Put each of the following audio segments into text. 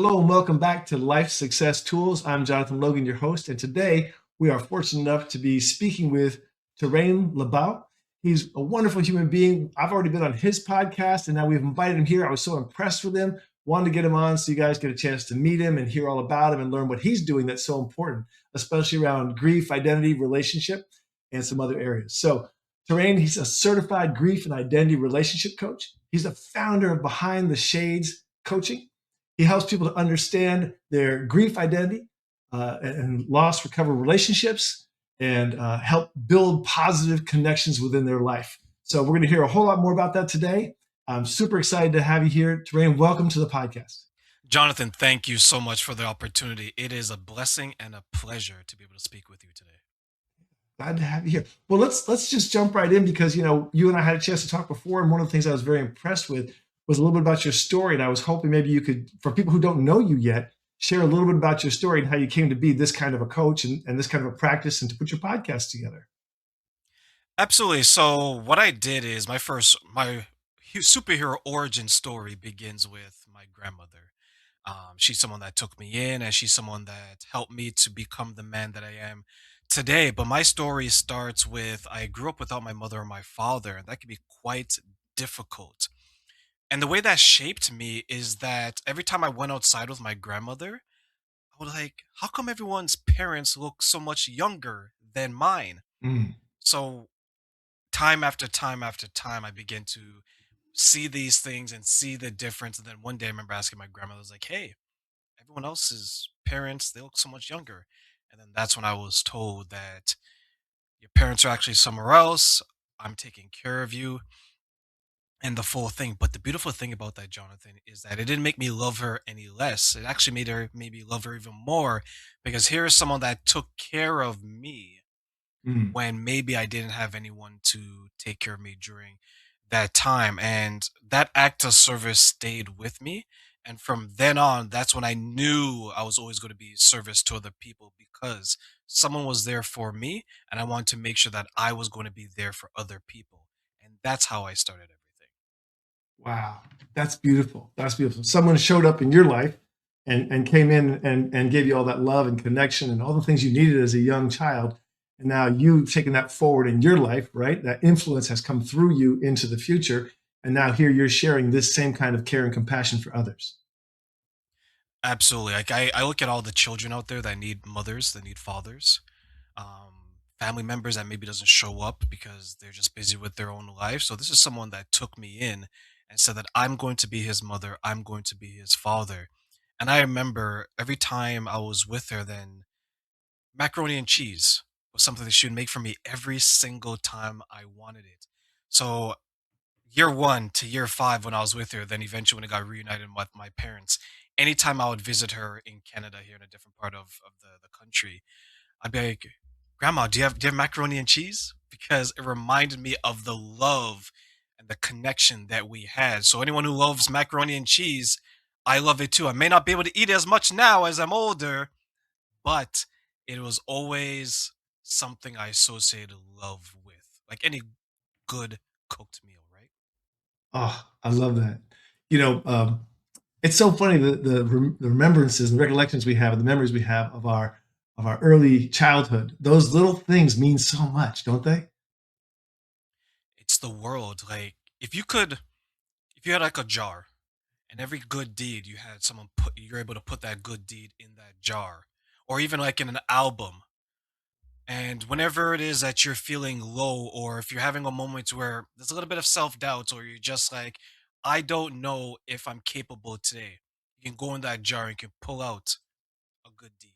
Hello and welcome back to Life Success Tools. I'm Jonathan Logan, your host, and today we are fortunate enough to be speaking with Terraine Lebeau. He's a wonderful human being. I've already been on his podcast, and now we've invited him here. I was so impressed with him. Wanted to get him on so you guys get a chance to meet him and hear all about him and learn what he's doing that's so important, especially around grief, identity, relationship, and some other areas. So, Terraine, he's a certified grief and identity relationship coach. He's the founder of Behind the Shades Coaching. He helps people to understand their grief identity and loss recover relationships and help build positive connections within their life. So we're going to hear a whole lot more about that today. I'm super excited to have you here. Terraine, welcome to the podcast. Jonathan, thank you so much for the opportunity. It is a blessing and a pleasure to be able to speak with you today. Glad to have you here. Well, let's just jump right in because you and I had a chance to talk before, and one of the things I was very impressed with was a little bit about your story, and I was hoping maybe you could, for people who don't know you yet, share a little bit about your story and how you came to be this kind of a coach and this kind of a practice, and to put your podcast together. Absolutely. So what I did is my superhero origin story begins with my grandmother. She's someone that took me in, and she's someone that helped me to become the man that I am today. But my story starts with I grew up without my mother or my father, and that can be quite difficult. And the way that shaped me is that every time I went outside with my grandmother, I was like, how come everyone's parents look so much younger than mine? Mm. So time after time after time, I began to see these things and see the difference. And then one day I remember asking my grandmother, I was like, hey, everyone else's parents, they look so much younger. And then that's when I was told that your parents are actually somewhere else. I'm taking care of you and the full thing. But the beautiful thing about that, Jonathan, is that it didn't make me love her any less. It actually made me love her even more because here is someone that took care of me Mm. when maybe I didn't have anyone to take care of me during that time. And that act of service stayed with me. And from then on, that's when I knew I was always going to be service to other people because someone was there for me. And I wanted to make sure that I was going to be there for other people. And that's how I started everything. Wow, that's beautiful. That's beautiful. Someone showed up in your life and came in and gave you all that love and connection and all the things you needed as a young child. And now you've taken that forward in your life, right? That influence has come through you into the future. And now here you're sharing this same kind of care and compassion for others. Absolutely. Like I look at all the children out there that need mothers, that need fathers, family members that maybe doesn't show up because they're just busy with their own life. So this is someone that took me in and said that I'm going to be his mother, I'm going to be his father. And I remember every time I was with her, then macaroni and cheese was something that she would make for me every single time I wanted it. So year one to year five when I was with her, then eventually when I got reunited with my parents, anytime I would visit her in Canada here in a different part of the country, I'd be like, Grandma, do you have macaroni and cheese? Because it reminded me of the love and the connection that we had. So anyone who loves macaroni and cheese, I love it too. I may not be able to eat it as much now as I'm older, but it was always something I associated love with. Like any good cooked meal, right? Oh, I love that. You know, it's so funny the remembrances and recollections we have, the memories we have of our early childhood. Those little things mean so much, don't they? It's the world. Like if you had like a jar and every good deed you had someone put you're able to put that good deed in that jar or even like in an album. And whenever it is that you're feeling low or if you're having a moment where there's a little bit of self-doubt or you're just like I don't know if I'm capable today. You can go in that jar and you can pull out a good deed.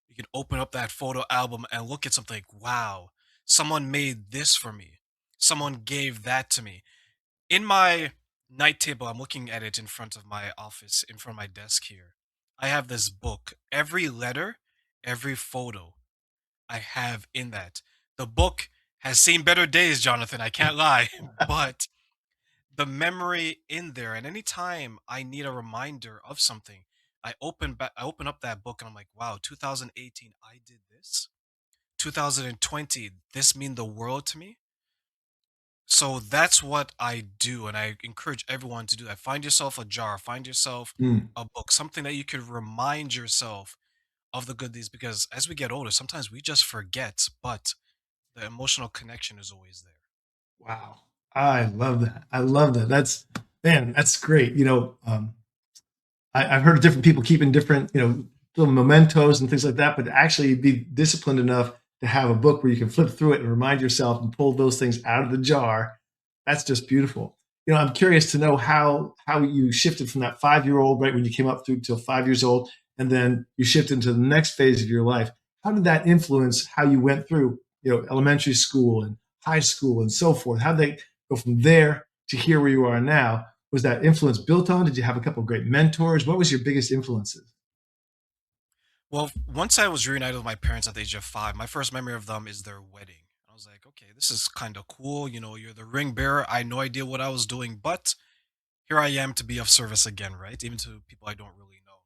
You can open up that photo album and look at something like, wow, someone made this for me. Someone gave that to me. In my night table, I'm looking at it in front of my office, in front of my desk here. I have this book. Every letter, every photo I have in that. The book has seen better days, Jonathan. I can't lie. But the memory in there, and anytime I need a reminder of something, I open up that book and I'm like, wow, 2018, I did this. 2020, this mean the world to me. So that's what I do, and I encourage everyone to do that. Find yourself a jar, find yourself Mm, a book, something that you could remind yourself of the good deeds, because as we get older, sometimes we just forget, but the emotional connection is always there. wow. I love that. I love that. That's, man, that's great. I've heard of different people keeping different, little mementos and things like that, but to actually be disciplined enough to have a book where you can flip through it and remind yourself and pull those things out of the jar, that's just beautiful. I'm curious to know how you shifted from that 5 year old, right, when you came up through till 5 years old, and then you shifted into the next phase of your life. How did that influence how you went through, elementary school and high school and so forth? How did they go from there to here where you are now? Was that influence built on? Did you have a couple of great mentors? What was your biggest influences? Well, once I was reunited with my parents at the age of 5, my first memory of them is their wedding. I was like, okay, this is kind of cool. You're the ring bearer. I had no idea what I was doing, but here I am to be of service again, right? Even to people I don't really know.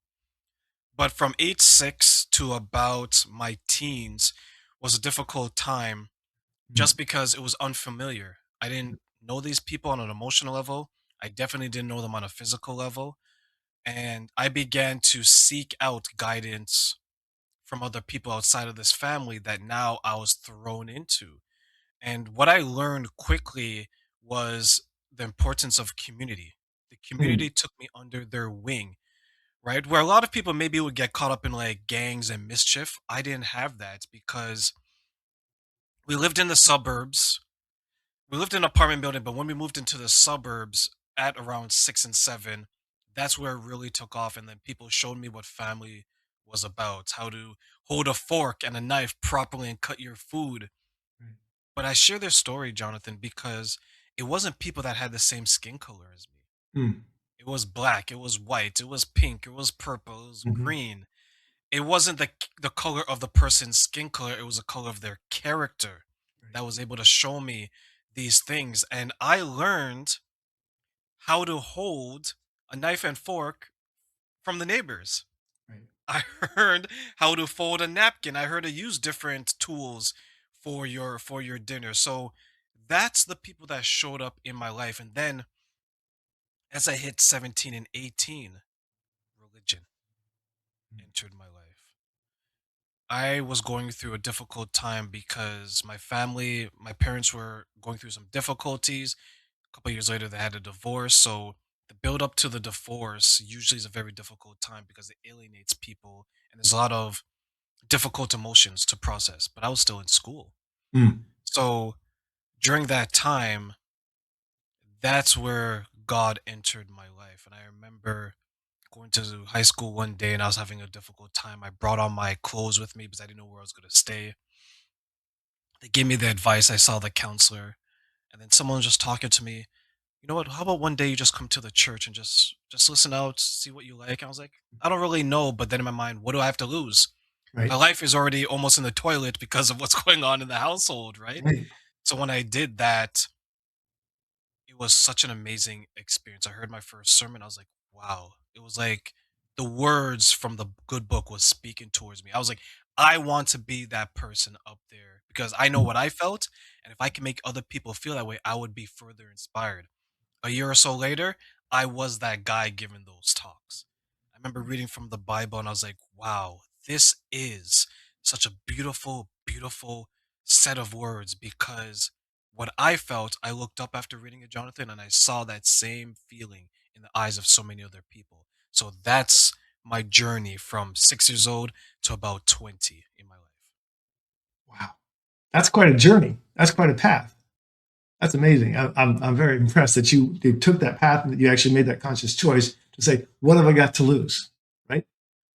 But from age 6 to about my teens was a difficult time Mm, just because it was unfamiliar. I didn't know these people on an emotional level. I definitely didn't know them on a physical level. And I began to seek out guidance from other people outside of this family that now I was thrown into. And what I learned quickly was the importance of community. The mm, community took me under their wing, right? Where a lot of people maybe would get caught up in like gangs and mischief. I didn't have that because we lived in the suburbs. We lived in an apartment building, but when we moved into the suburbs at around 6 and 7, that's where it really took off. And then people showed me what family was about, how to hold a fork and a knife properly and cut your food. right. But I share their story, Jonathan, because it wasn't people that had the same skin color as me. Mm, It was black, it was white, it was pink, it was purple, it was mhm, green. It wasn't the color of the person's skin color, it was the color of their character right, that was able to show me these things. And I learned how to hold a knife and fork from the neighbors. right. I heard how to fold a napkin. I heard to use different tools for your dinner. So that's the people that showed up in my life. And then as I hit 17 and 18, religion Mm, entered my life. I was going through a difficult time because my parents were going through some difficulties. A couple years later, they had a divorce. So the build up to the divorce usually is a very difficult time because it alienates people and there's a lot of difficult emotions to process. But I was still in school. mm, So during that time, that's where God entered my life. And I remember going to high school one day and I was having a difficult time. I brought all my clothes with me because I didn't know where I was going to stay. They gave me the advice. I saw the counselor, and then someone was just talking to me. You know what? How about one day you just come to the church and just listen out, see what you like? I was like, I don't really know, but then in my mind, what do I have to lose? My right, life is already almost in the toilet because of what's going on in the household, right? right. So when I did that, it was such an amazing experience. I heard my first sermon. I was like, wow. It was like the words from the good book was speaking towards me. I was like, I want to be that person up there because I know Mm, what I felt. And if I can make other people feel that way, I would be further inspired. A year or so later, I was that guy giving those talks. I remember right, reading from the Bible and I was like, wow, this is such a beautiful, beautiful set of words because what I felt, I looked up after reading it, Jonathan, and I saw that same feeling in the eyes of so many other people. So that's my journey from 6 years old to about 20 in my life. wow. That's quite a journey. That's quite a path. That's amazing. I'm very impressed that you took that path and that you actually made that conscious choice to say, what have I got to lose? Right?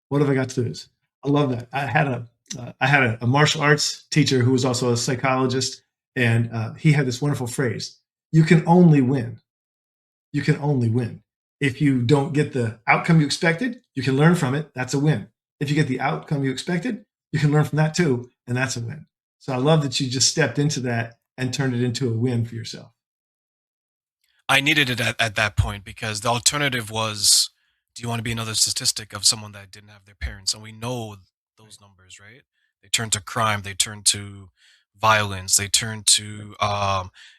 What have I got to lose? I love that. I had a martial arts teacher who was also a psychologist, and he had this wonderful phrase: "You can only win. You can only win. If you don't get the outcome you expected, you can learn from it. That's a win. If you get the outcome you expected, you can learn from that too, and that's a win." So I love that you just stepped into that and turned it into a win for yourself. I needed it at that point because the alternative was, do you want to be another statistic of someone that didn't have their parents? And we know Right. those numbers, right? They turn to crime, they turn to violence. They turn to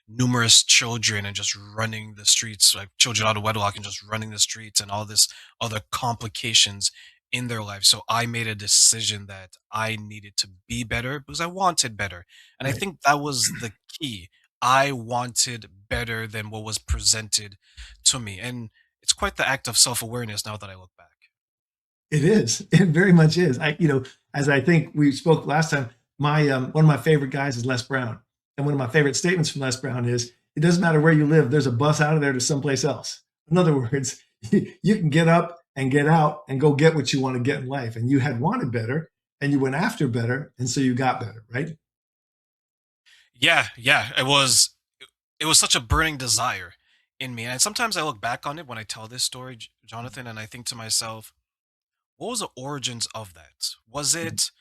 numerous children and just running the streets, like children out of wedlock and just running the streets and all this other complications in their life. So I made a decision that I needed to be better because I wanted better. And I Right. think that was the key. I wanted better than what was presented to me. And it's quite the act of self awareness now that I look back. It is. It very much is. As I think we spoke last time, my one of my favorite guys is Les Brown, and one of my favorite statements from Les Brown is, "It doesn't matter where you live. There's a bus out of there to someplace else." In other words, you can get up and get out and go get what you want to get in life, and you had wanted better, and you went after better, and so you got better, right? Yeah, yeah. It was such a burning desire in me. And sometimes I look back on it when I tell this story, Jonathan, and I think to myself, what was the origins of that? Was it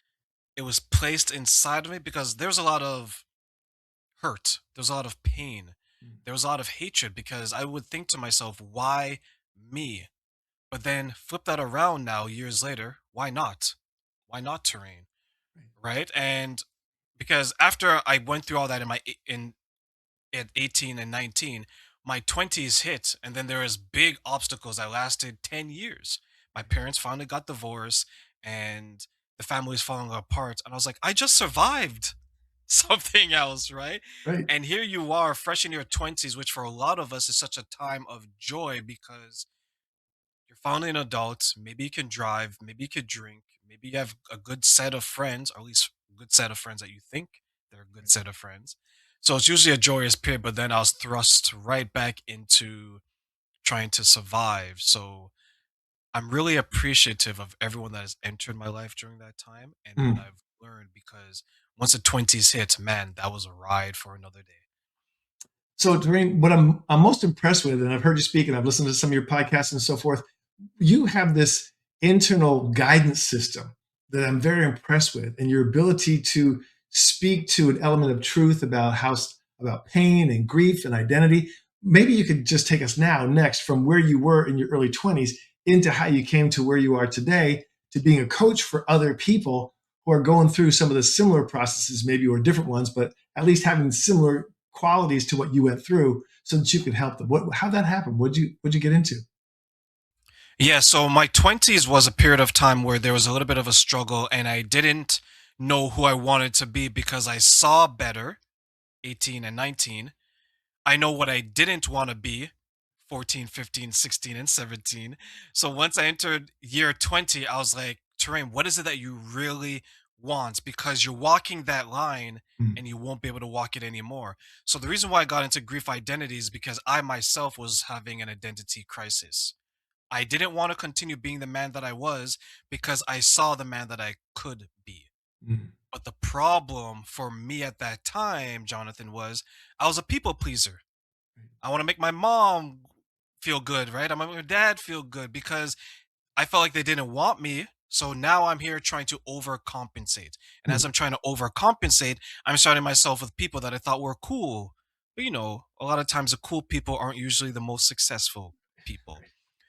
was placed inside of me because there was a lot of hurt, there was a lot of pain, there was a lot of hatred because I would think to myself, why me? But then flip that around now years later, why not? Why not Terrain? Right? And because after I went through all that in my in at 18 and 19, my 20s hit, and then there was big obstacles that lasted 10 years. My parents finally got divorced, and the family was falling apart. And I was like, I just survived something else, right? Right. And here you are, fresh in your 20s, which for a lot of us is such a time of joy because you're finally an adult. Maybe you can drive, maybe you could drink, maybe you have a good set of friends, or at least a good set of friends that you think they're a good set of friends. So it's usually a joyous period, but then I was thrust right back into trying to survive. So I'm really appreciative of everyone that has entered my life during that time and what Mm. I've learned because once the 20s hit, man, that was a ride for another day. So, Doreen, what I'm most impressed with, and I've heard you speak, and I've listened to some of your podcasts and so forth, you have this internal guidance system that I'm very impressed with, and your ability to speak to an element of truth about about pain and grief and identity. Maybe you could just take us now, next, from where you were in your early 20s into how you came to where you are today, to being a coach for other people who are going through some of the similar processes, maybe or different ones, but at least having similar qualities to what you went through, so that you could help them. How that happened? What'd you get into? Yeah, so my 20s was a period of time where there was a little bit of a struggle and I didn't know who I wanted to be because I saw better 18 and 19. I know what I didn't want to be 14, 15, 16, and 17. So once I entered year 20, I was like, Terrain, what is it that you really want? Because you're walking that line Mm, and you won't be able to walk it anymore. So the reason why I got into grief identity is because I myself was having an identity crisis. I didn't want to continue being the man that I was because I saw the man that I could be. mm, But the problem for me at that time, Jonathan, was I was a people pleaser. I want to make my mom feel good, right? I want to make my dad feel good because I felt like they didn't want me. So now I'm here trying to overcompensate. And as mm, I'm trying to overcompensate, I'm surrounding myself with people that I thought were cool. But a lot of times the cool people aren't usually the most successful people.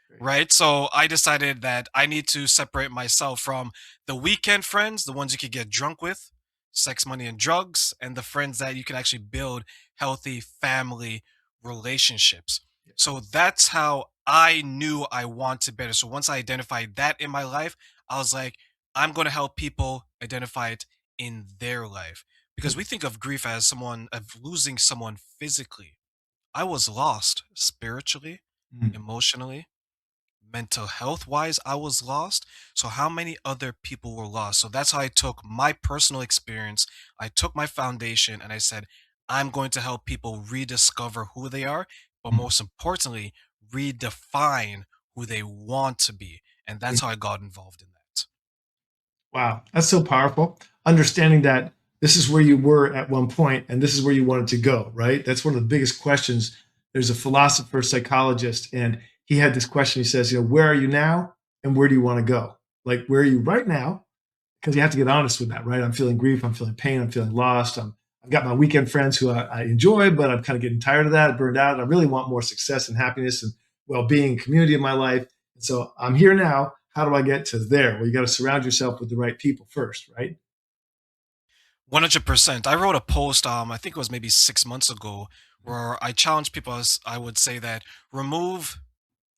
right, Right? So I decided that I need to separate myself from the weekend friends, the ones you could get drunk with, sex, money, and drugs, and the friends that you can actually build healthy family relationships. yeah, So that's how I knew I wanted better. So once I identified that in my life, I was like, I'm going to help people identify it in their life. Because we think of grief as of losing someone physically. I was lost spiritually, mm, emotionally, mental health wise. I was lost. So how many other people were lost? So that's how I took my personal experience, I took my foundation, and I said, I'm going to help people rediscover who they are, but mm, most importantly, redefine who they want to be. And that's right. how I got involved in that. Wow, that's so powerful. Understanding that this is where you were at one point and this is where you wanted to go, right? That's one of the biggest questions. There's a philosopher, psychologist, and he had this question. He says, where are you now and where do you want to go? Like, where are you right now? Because you have to get honest with that, right? I'm feeling grief, I'm feeling pain, I'm feeling lost. I've got my weekend friends who I enjoy, but I'm kind of getting tired of that, burned out. And I really want more success and happiness and well-being, community in my life. And so I'm here now. How do I get to there? Well, you got to surround yourself with the right people first, right? 100%. I wrote a post, I think it was maybe 6 months ago, where I challenged people. I would say that remove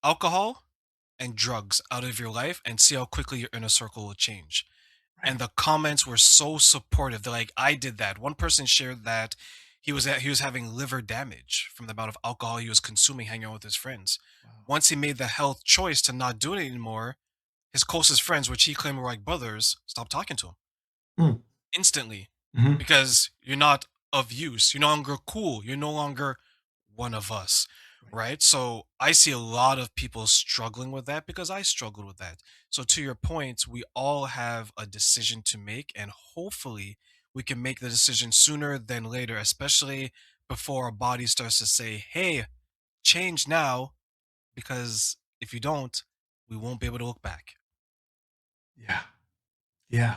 alcohol and drugs out of your life and see how quickly your inner circle will change. And Right. the comments were so supportive. They're like, I did that. One person shared that he was having liver damage from the amount of alcohol he was consuming hanging out with his friends. Wow. Once he made the health choice to not do it anymore, his closest friends, which he claimed were like brothers, stopped talking to him Mm. instantly Hmm. because you're not of use. You're no longer cool. You're no longer one of us. Right. Right. So I see a lot of people struggling with that because I struggled with that. So, to your point, we all have a decision to make, and hopefully, we can make the decision sooner than later, especially before our body starts to say, hey, change now, because if you don't, we won't be able to look back. Yeah. Yeah.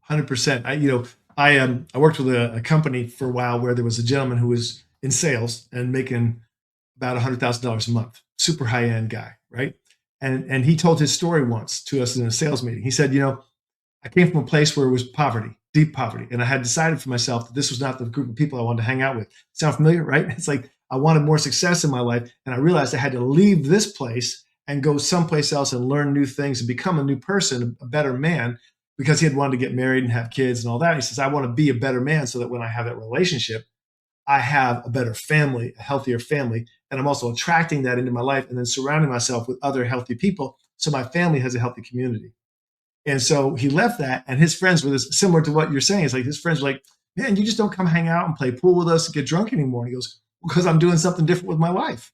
100%. I worked with a company for a while where there was a gentleman who was in sales and making about $100,000 a month, super high end guy, right? And he told his story once to us in a sales meeting. He said, I came from a place where it was poverty, deep poverty, and I had decided for myself that this was not the group of people I wanted to hang out with. Sound familiar, right? It's like I wanted more success in my life, and I realized I had to leave this place and go someplace else and learn new things and become a new person, a better man, because he had wanted to get married and have kids and all that. He says, I want to be a better man so that when I have that relationship, I have a better family, a healthier family, and I'm also attracting that into my life and then surrounding myself with other healthy people so my family has a healthy community. And so he left that, and his friends were this similar to what you're saying. It's like his friends were like, "Man, you just don't come hang out and play pool with us and get drunk anymore." And he goes, "Because I'm doing something different with my life,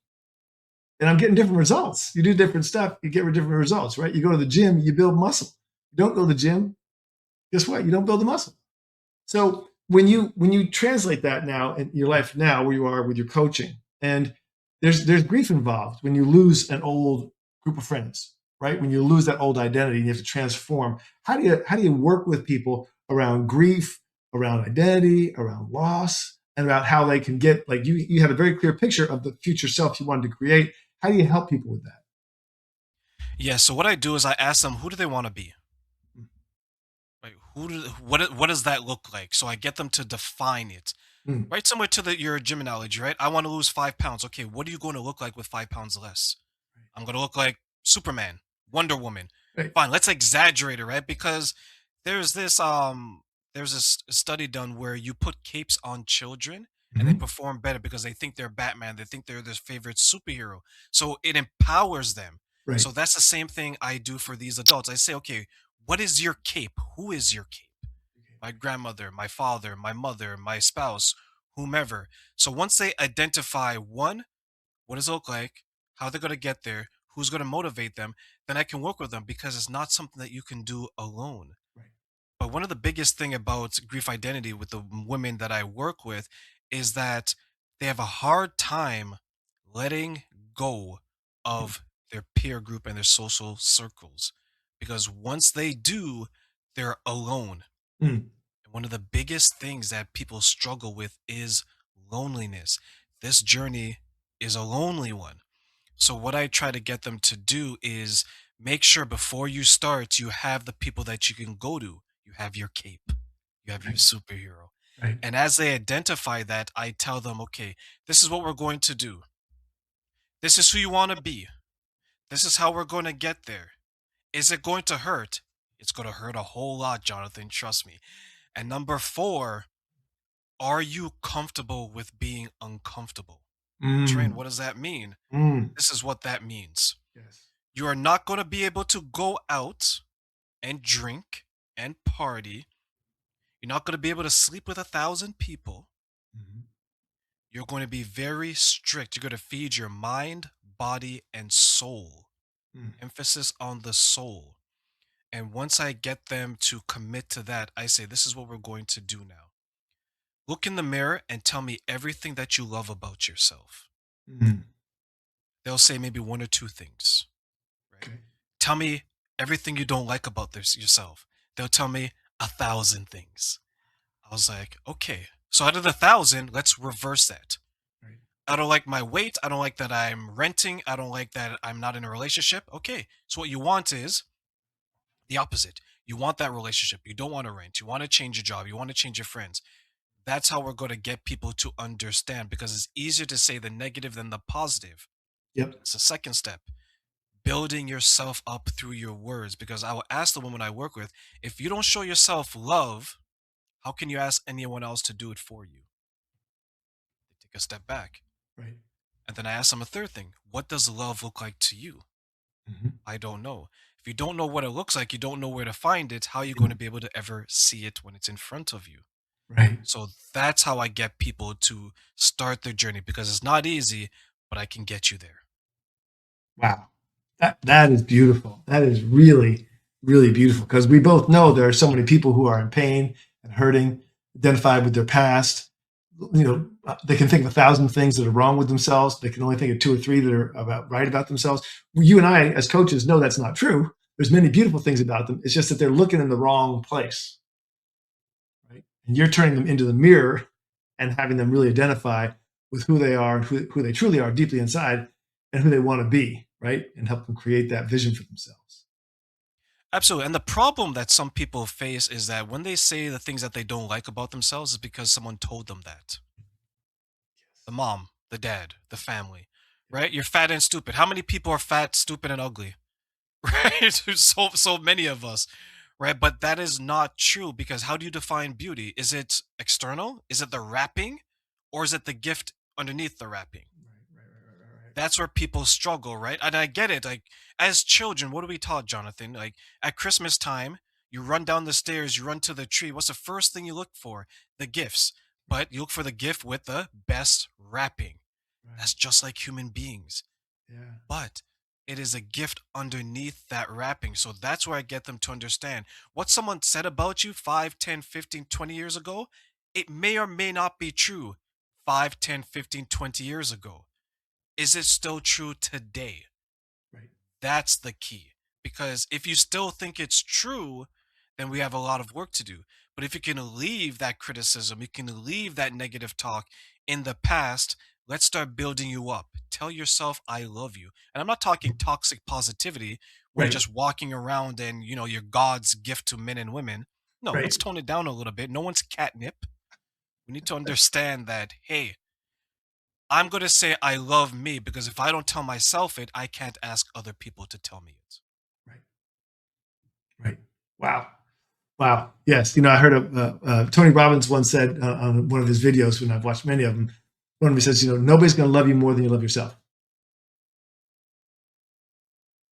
and I'm getting different results. You do different stuff, you get different results, right? You go to the gym, you build muscle. You don't go to the gym, guess what? You don't build the muscle." So when you translate that now in your life now, where you are with your coaching, and there's grief involved when you lose an old group of friends, right? When you lose that old identity, and you have to transform. How do you work with people around grief, around identity, around loss, and about how they can get like you had a very clear picture of the future self you wanted to create. How do you help people with that? Yeah. So, what I do is I ask them, who do they want to be? Right? What does that look like? So I get them to define it. Mm, Right, similar to your gym analogy, right? I want to lose 5 pounds. Okay, what are you going to look like with 5 pounds less? I'm going to look like Superman, Wonder Woman. right. Fine, let's exaggerate it, right? Because there's this there's this study done where you put capes on children and they Mhm. perform better because they think they're Batman, they think they're their favorite superhero. So it empowers them. Right. So that's the same thing I do for these adults. I say, okay, what is your cape? Who is your cape? My grandmother, my father, my mother, my spouse, whomever. So once they identify one, what does it look like, how they're going to get there, who's going to motivate them, then I can work with them because it's not something that you can do alone. Right. But one of the biggest thing about grief identity with the women that I work with is that they have a hard time letting go Mm, of their peer group and their social circles because once they do, they're alone. mm, And one of the biggest things that people struggle with is loneliness. This journey is a lonely one. So, what I try to get them to do is make sure before you start, you have the people that you can go to. You have your cape, you have your right. superhero. Right. And as they identify that, I tell them, okay, this is what we're going to do. This is who you want to be. This is how we're going to get there. Is it going to hurt? It's going to hurt a whole lot, Jonathan. Trust me. And number four, are you comfortable with being uncomfortable? Train, Mm, what does that mean? mm. This is what that means. Yes. You are not going to be able to go out and drink and party. You're not going to be able to sleep with 1,000 people. Mhm. You're going to be very strict. You're going to feed your mind, body, and soul. Mm, Emphasis on the soul. And once I get them to commit to that, I say, this is what we're going to do now. Look in the mirror and tell me everything that you love about yourself. mm. They'll say maybe one or two things, right? Okay. Tell me everything you don't like about this yourself. They'll tell me 1,000 things. I was like, okay. So out of the 1,000, let's reverse that. Right. I don't like my weight. I don't like that I'm renting. I don't like that I'm not in a relationship. Okay. So what you want is the opposite. You want that relationship. You don't want to rent. You want to change your job. You want to change your friends. That's how we're going to get people to understand because it's easier to say the negative than the positive. Yep. It's the second step, building yourself up through your words. Because I will ask the women I work with, if you don't show yourself love, how can you ask anyone else to do it for you? They take a step back. Right. And then I ask them a third thing, what does love look like to you? Hmm. I don't know. If you don't know what it looks like, you don't know where to find it, how are you going Yeah. to be able to ever see it when it's in front of you? Right. So that's how I get people to start their journey because it's not easy, but I can get you there. Wow. That is beautiful. That is really, really beautiful because we both know there are so many people who are in pain and hurting, identified with their past. They can think of 1,000 things that are wrong with themselves. They can only think of two or three that are right about themselves. You and I, as coaches, know that's not true. There's many beautiful things about them. It's just that they're looking in the wrong place, right? And you're turning them into the mirror and having them really identify with who they are and who they truly are deeply inside and who they want to be, right? And help them create that vision for themselves. Absolutely. And the problem that some people face is that when they say the things that they don't like about themselves is because someone told them that. The mom, the dad, the family, right? You're fat and stupid. How many people are fat, stupid, and ugly? Right? So many of us, right? But that is not true because how do you define beauty? Is it external? Is it the wrapping? Or is it the gift underneath the wrapping? Right. That's where people struggle, right? And I get it. Like as children, what are we taught, Jonathan? Like at Christmas time, you run down the stairs, you run to the tree. What's the first thing you look for? The gifts. But you look for the gift with the best wrapping. Right. That's just like human beings. Yeah. But it is a gift underneath that wrapping. So that's where I get them to understand what someone said about you 5, 10, 15, 20 years ago. It may or may not be true 5, 10, 15, 20 years ago. Is it still true today? Right. That's the key. Because if you still think it's true, then we have a lot of work to do. But if you can leave that criticism, you can leave that negative talk in the past, let's start building you up. Tell yourself, I love you. And I'm not talking toxic positivity where you're Right. just walking around and, you're God's gift to men and women. No, let's Right. tone it down a little bit. No one's catnip. We need to understand that, hey, I'm going to say I love me because if I don't tell myself it, I can't ask other people to tell me it. Right. Right. Wow. Wow. Yes. I heard Tony Robbins once said on one of his videos when I've watched many of them. One of them says, nobody's going to love you more than you love yourself.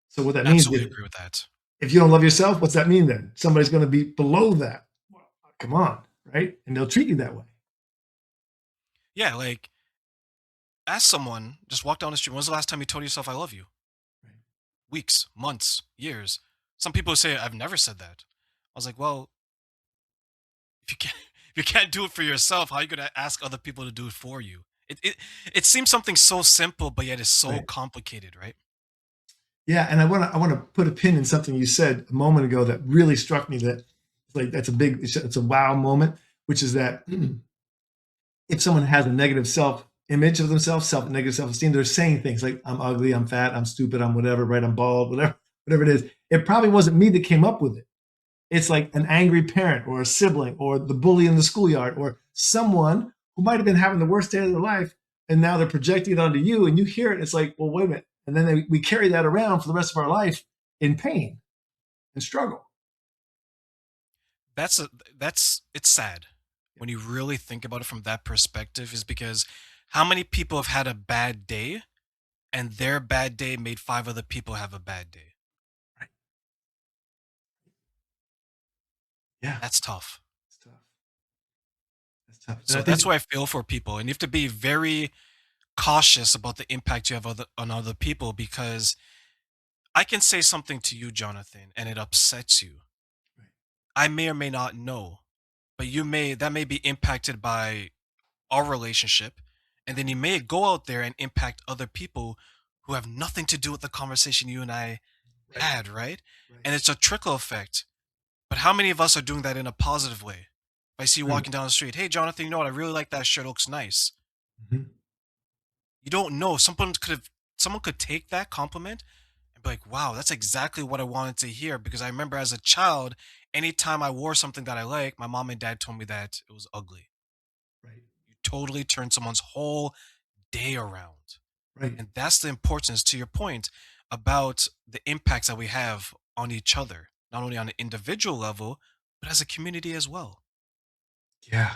So what that means, Absolutely agree with that. if you don't love yourself, what's that mean then? Somebody's going to be below that. Come on, right? And they'll treat you that way. Yeah, like ask someone, just walk down the street. When's the last time you told yourself I love you? Right. Weeks, months, years. Some people say I've never said that. I was like, well, if you can't if you can't do it for yourself, how are you gonna ask other people to do it for you? It seems something so simple, but yet it's so Right. complicated, right? Yeah, and I want to put a pin in something you said a moment ago that really struck me. That like that's a big, it's a wow moment, which is that if someone has a negative self image of themselves, negative self esteem, they're saying things like I'm ugly, I'm fat, I'm stupid, I'm whatever, right? I'm bald, whatever it is. It probably wasn't me that came up with it. It's like an angry parent or a sibling or the bully in the schoolyard or someone who might have been having the worst day of their life, and now they're projecting it onto you, and you hear it. It's like, well, wait a minute, and then we carry that around for the rest of our life in pain and struggle. That's a that's it's sad when you really think about it from that perspective, is because how many people have had a bad day and their bad day made five other people have a bad day? Right. Yeah, That's tough. it's tough. It's tough, and I So think that's why I feel for people, and you have to be very cautious about the impact you have on other people because I can say something to you, Jonathan, and it upsets you. right, I may or may not know, but that may be impacted by our relationship, and then you may go out there and impact other people who have nothing to do with the conversation you and I right, had, right? right, And it's a trickle effect. But how many of us are doing that in a positive way? If I see you right. walking down the street, hey Jonathan, you know what? I really like that shirt. It looks nice. Mhm. You don't know. Someone could take that compliment I'd be like, wow, that's exactly what I wanted to hear. Because I remember as a child, anytime I wore something that I like, my mom and dad told me that it was ugly. Right. You totally turn someone's whole day around. Right. And that's the importance, to your point, about the impacts that we have on each other, not only on an individual level, but as a community as well. Yeah.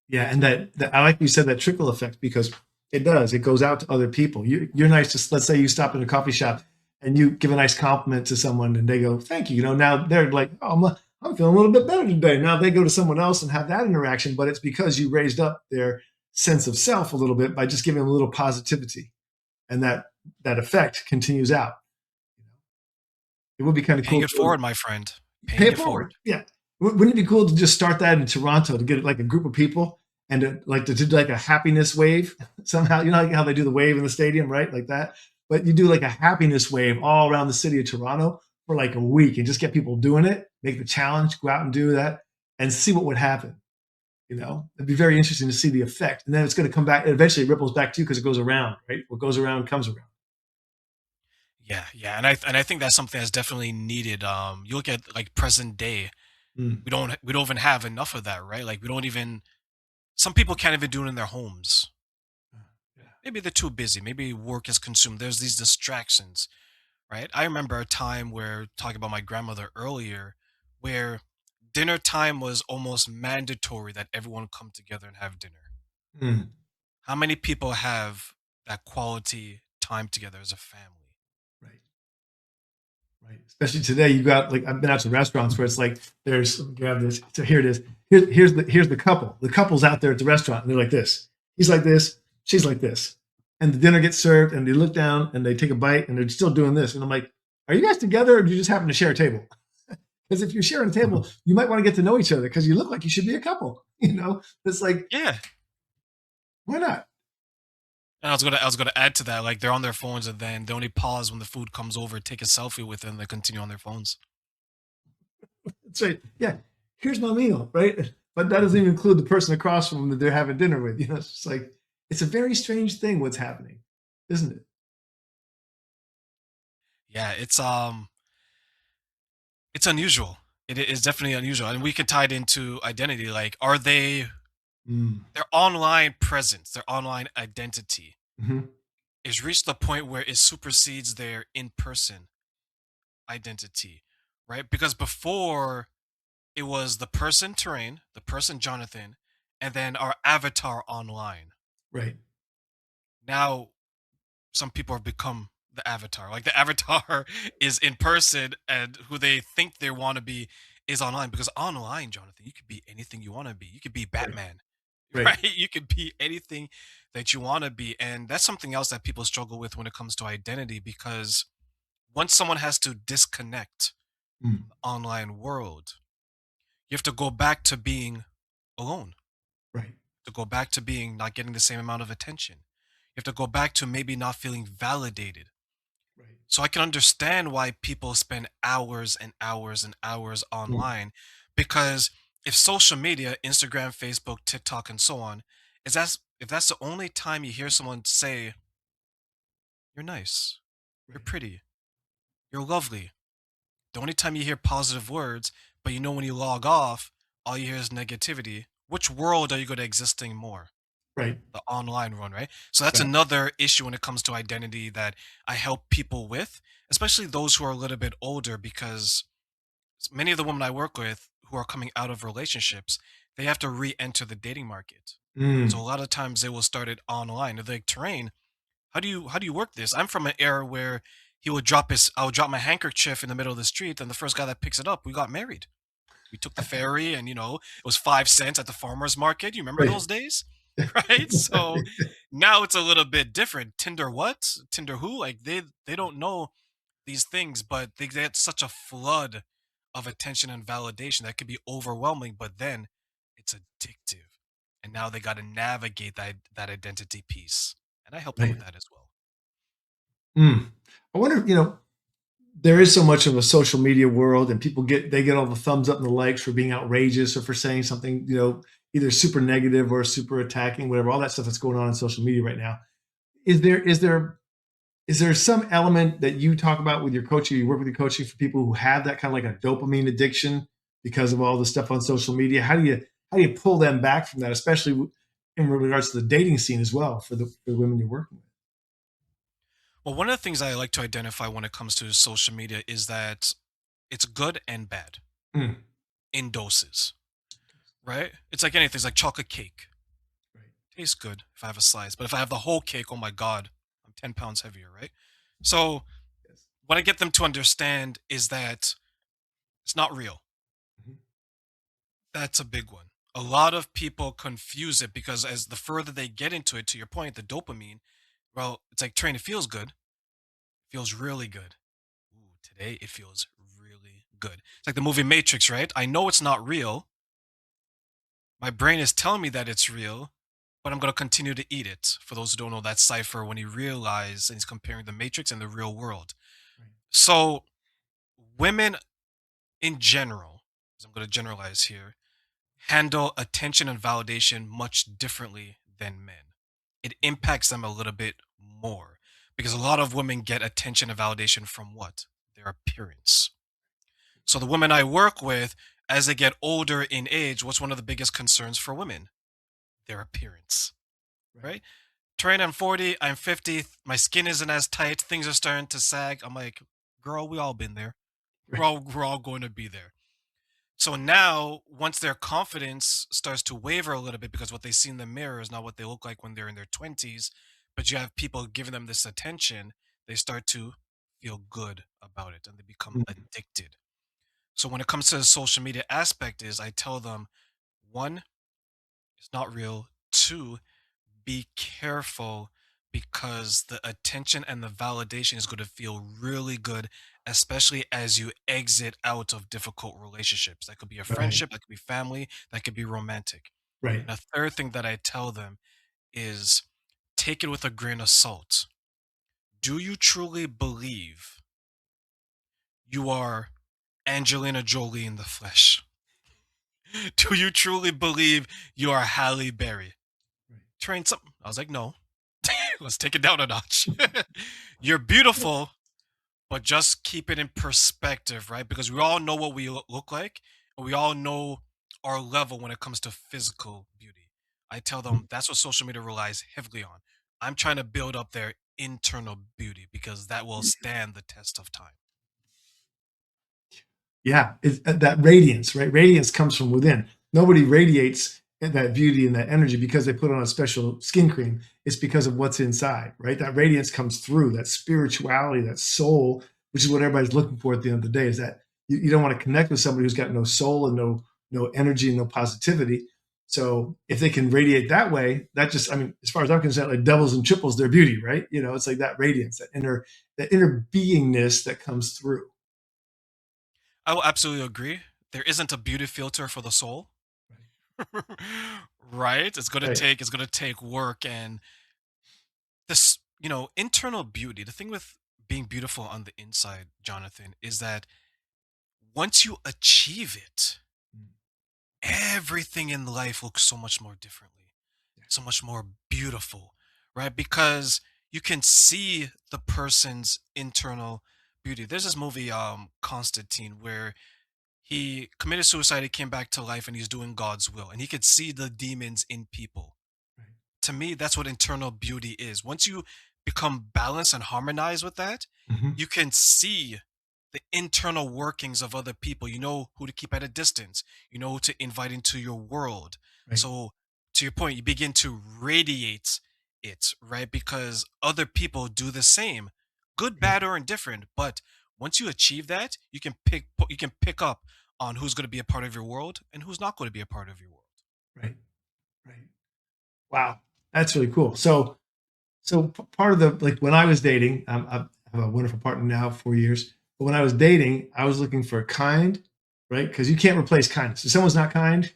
Yeah, and that I like you said that trickle effect because it does. It goes out to other people. You're nice. Just let's say you stop in a coffee shop and you give a nice compliment to someone, and they go, "Thank you." You know, now they're like, "Oh, I'm feeling a little bit better today." Now they go to someone else and have that interaction, but it's because you raised up their sense of self a little bit by just giving them a little positivity, and that effect continues out. It would be kind of Paying cool it forward, my friend. pay Paying it it forward. forward. Yeah. Wouldn't it be cool to just start that in Toronto to get like a group of people and to do like a happiness wave somehow? You know like how they do the wave in the stadium, right? Like that. But you do like a happiness wave all around the city of Toronto for like a week and just get people doing it, make the challenge, go out and do that and see what would happen. You know, it'd be very interesting to see the effect. And then it's going to come back. It eventually ripples back to you because it goes around, right? What goes around comes around. Yeah, yeah, and I think that's something that's definitely needed. You look at like present day, Mm. we don't even have enough of that, right? Like we don't even some people can't even do it in their homes. Yeah. Maybe they're too busy. Maybe work is consumed. There's these distractions, right? I remember a time where talking about my grandmother earlier, where dinner time was almost mandatory that everyone come together and have dinner. Mm. How many people have that quality time together as a family? Right. Right. Especially today, you got like I've been out to restaurants where it's like there's let me grab this. So here it is. Here's the couple. The couple's out there at the restaurant and they're like this. He's like this. She's like this. And the dinner gets served and they look down and they take a bite and they're still doing this. And I'm like, are you guys together or do you just happen to share a table? Because if you're sharing a table, you might want to get to know each other because you look like you should be a couple. You know, it's like Yeah. why not? And I was gonna add to that, like they're on their phones and then they only pause when the food comes over, take a selfie with it, and they continue on their phones. It's right. Yeah. Here's my meal, right? But that doesn't even include the person across from them that they're having dinner with. You know, it's just like it's a very strange thing what's happening, isn't it? Yeah, it's unusual. It is definitely unusual, and we could tie it into identity. Like, are they Mm. their online presence, their online identity Hmm. is reached the point where it supersedes their in-person identity, right? Because before it was the person Terrain, the person Jonathan, and then our avatar online. Right. Now some people have become the avatar. Like the avatar is in person and who they think they want to be is online because online, Jonathan, you could be anything you want to be. You could be Right. Batman, Right. right? You could be anything that you want to be. And that's something else that people struggle with when it comes to identity because once someone has to disconnect Mm. the online world, you have to go back to being alone, Right. to go back to being not getting the same amount of attention. You have to go back to maybe not feeling validated. Right. So I can understand why people spend hours and hours and hours Mm. online because if social media, Instagram, Facebook, TikTok, and so on, is that's if that's the only time you hear someone say, you're nice, you're Right. pretty, you're lovely, the only time you hear positive words, but you know when you log off, all you hear is negativity, which world are you going to existing more? Right. The online one, right? So that's Right. another issue when it comes to identity that I help people with, especially those who are a little bit older, because many of the women I work with who are coming out of relationships, they have to re-enter the dating market. So a Mm. lot of times they will start it online. They're like, Terrain, how do you work this? I'm from an era where I would drop my handkerchief in the middle of the street, and the first guy that picks it up, we got married. We took the ferry and it was 5 cents at the farmer's market. You remember Right. those days? Right? So now it's a little bit different. Tinder what? Tinder who? Like they don't know these things, but they get such a flood of attention and validation that could be overwhelming, but then it's addictive. And now they got to navigate that identity piece. And I help them with Right. that as well. Mm. I wonder, there is so much of a social media world and people get all the thumbs up and the likes for being outrageous or for saying something, either super negative or super attacking, whatever, all that stuff that's going on social media right now. Is there Is there some element that you talk about with your coaching, you work with your coaching for people who have that kind of like a dopamine addiction because of all the stuff on social media? How do you pull them back from that, especially in regards to the dating scene as well for the women you're working Well, one of the things I like to identify when it comes to social media is that it's good and bad with? Mm, in doses, right? It's like anything. It's like chocolate cake. right. Tastes good if I have a slice, but if I have the whole cake, oh my god, I'm 10 pounds heavier, right? So Yes. what I get them to understand is that it's not real. Mhm. That's a big one. A lot of people confuse it because as the further they get into it, to your point, the dopamine, well, it's like train, it feels good, feels really good. Ooh, today it feels really good. It's like the movie Matrix, right? I know it's not real. My brain is telling me that it's real, but I'm going to continue to eat it. For those who don't know, that cipher when he realized and he's comparing the Matrix and the real world. Right. So, women in general, 'cause I'm going to generalize here, handle attention and validation much differently than men. It impacts them a little bit more because a lot of women get attention and validation from what? Their appearance. So, the women I work with, as they get older in age, what's one of the biggest concerns for women? Their appearance, Right. right? Train, I'm 40, I'm 50, my skin isn't as tight, things are starting to sag. I'm like, girl, we all been there. Right. We're all going to be there. So now, once their confidence starts to waver a little bit because what they see in the mirror is not what they look like when they're in their 20s, but you have people giving them this attention, they start to feel good about it and they become Mm, addicted. So when it comes to the social media aspect is I tell them, one, it's not real. Two, be careful because the attention and the validation is going to feel really good, especially as you exit out of difficult relationships. That could be a right. friendship, that could be family, that could be romantic. Right. And a third thing that I tell them is take it with a grain of salt. Do you truly believe you are Angelina Jolie in the flesh? Do you truly believe you are Halle Berry? Right. Train something. I was like, no. Let's take it down a notch. You're beautiful, but just keep it in perspective, right? Because we all know what we look like, and we all know our level when it comes to physical beauty. I tell them that's what social media relies heavily on. I'm trying to build up their internal beauty because that will stand the test of time. Yeah, that radiance, right? Radiance comes from within. Nobody radiates that beauty and that energy because they put on a special skin cream. It's because of what's inside, right? That radiance comes through that spirituality, that soul, which is what everybody's looking for at the end of the day. Is that you don't want to connect with somebody who's got no soul and no energy and no positivity. So if they can radiate that way, that just, I mean, as far as I'm concerned, like doubles and triples their beauty, right? It's like that radiance, that inner beingness that comes through. I will absolutely agree. There isn't a beauty filter for the soul. Right? Right. It's gonna take work and this, internal beauty. The thing with being beautiful on the inside, Jonathan, is that once you achieve it, Mm. everything in life looks so much more differently, Yeah. so much more beautiful, right? Because you can see the person's internal beauty. There's this movie, Constantine, where he committed suicide, he came back to life, and he's doing God's will, and he could see the demons in people. Right. To me, that's what internal beauty is. Once you become balanced and harmonized with that, Mhm. you can see the internal workings of other people. You know who to keep at a distance, you know who to invite into your world. Right. So, to your point, you begin to radiate it, right? Because other people do the same, good, Right. bad, or indifferent. But once you achieve that, you can pick up on who's going to be a part of your world and who's not going to be a part of your world. Right. Right. Wow. That's really cool. So part of the like when I was dating, I have a wonderful partner now, 4 years. But when I was dating, I was looking for kind, right? Because you can't replace kindness. If someone's not kind,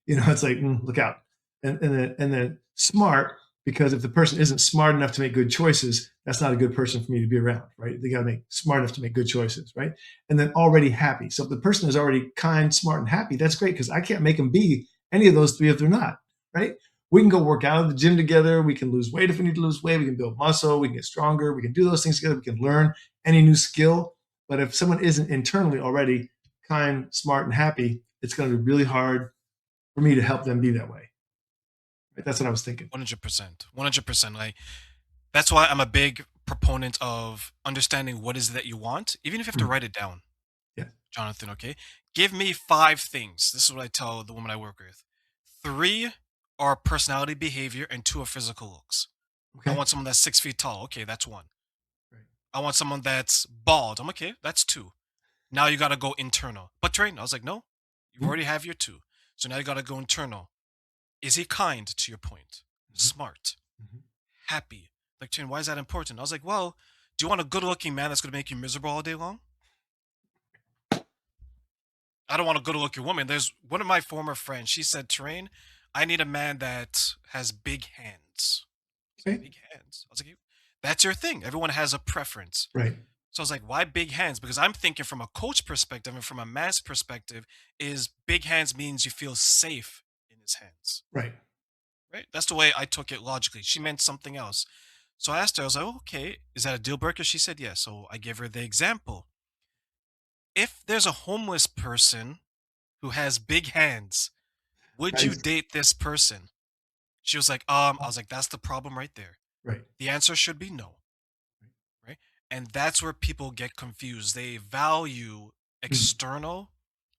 it's like look out. And then smart, because if the person isn't smart enough to make good choices, that's not a good person for me to be around, right? They got to make smart enough to make good choices, right? And then already happy. So if the person is already kind, smart, and happy, that's great because I can't make them be any of those three if they're not, right? We can go work out at the gym together. We can lose weight if we need to lose weight. We can build muscle. We can get stronger. We can do those things together. We can learn any new skill. But if someone isn't internally already kind, smart, and happy, it's going to be really hard for me to help them be that way. Right? That's what I was thinking. 100%. 100%. Like, that's why I'm a big proponent of understanding what is it that you want, even if you have to Mm. write it down, Yeah. Jonathan, okay? Give me 5 things. This is what I tell the woman I work with. 3 are personality behavior and 2 are physical looks. I Okay. want someone that's 6 feet tall. Okay, that's 1. Right. I want someone that's bald. I'm okay, that's 2. Now you gotta go internal. But Terraine, I was like, no, you Mhm. already have your 2. So now you gotta go internal. Is he kind, to your point? Mhm. Smart, Mhm. happy. Like, Terraine, why is that important? I was like, well, do you want a good looking man that's gonna make you miserable all day long? I don't want a good looking woman. There's one of my former friends, she said, Terrain, I need a man that has big hands. I was like, Okay. big hands? I was like, that's your thing. Everyone has a preference. Right. So I was like, why big hands? Because I'm thinking from a coach perspective and from a man's perspective, is big hands means you feel safe in his hands. Right. Right? That's the way I took it logically. She meant something else. So I asked her, I was like, okay, is that a deal breaker? She said yes. So I gave her the example. If there's a homeless person who has big hands, would you Nice. date this person? She was like, I was like, that's the problem right there. Right. The answer should be no, right? And that's where people get confused. They value Mm. external